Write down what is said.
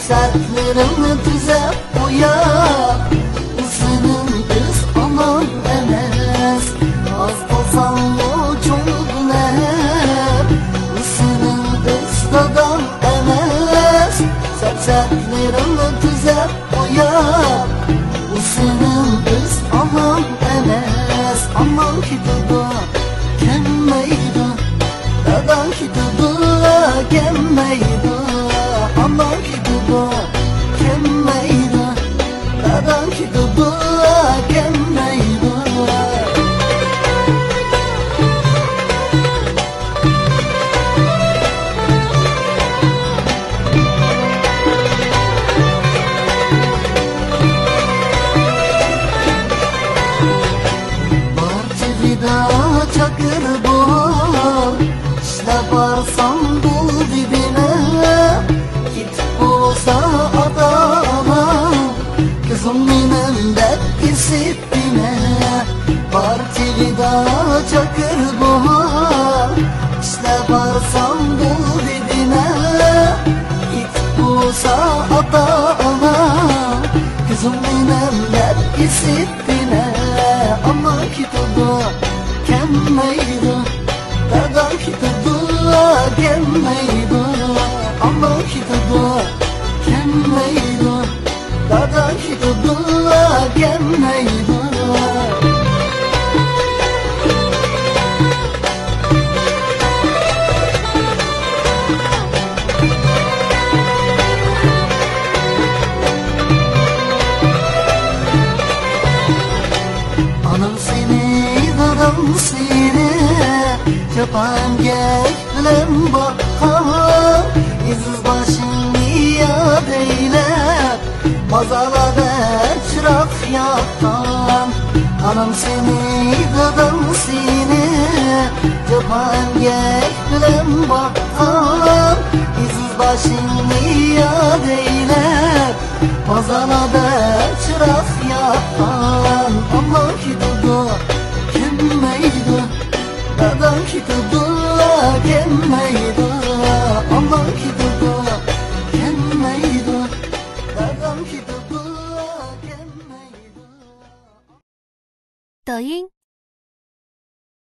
sertlerini düzep koyar. Senin kız aman emes, az olsan o çoğun hep. Senin kız dadan emes, sertlerini düzep koyar. Senin kız aman emes, aman ki dudu kemmeydi, dadan ki dudu kemmeydi. Aman ki dudu kemmeydi, dadan ki dudu kemmeydi. Çakır bol, işte varsam bul dibine. Git olsa adama, kızım benim de isipine. Partide çakır bol, işte varsam bul dibine. Git olsa adama, kızım benim de isipine. Ama ki tudu kemmeydi, dadan ki tudu kemmeydi. Ama ki tudu kemmeydi, dadan ki tudu kemmeydi. Anam seni, dadam seni, yapan gelen bakar. İziz başını yad eylep, mazalada çırak yaktan. Anam seni, dadam seni, yapan gelen bakar. İziz başını yad eylep, mazalada çırak yaktan. Aman ki dudu kemmeydi, dadan ki dudu kemmeydi. Aman ki dudu kemmeydi, dadan ki dudu kemmeydi. 抖音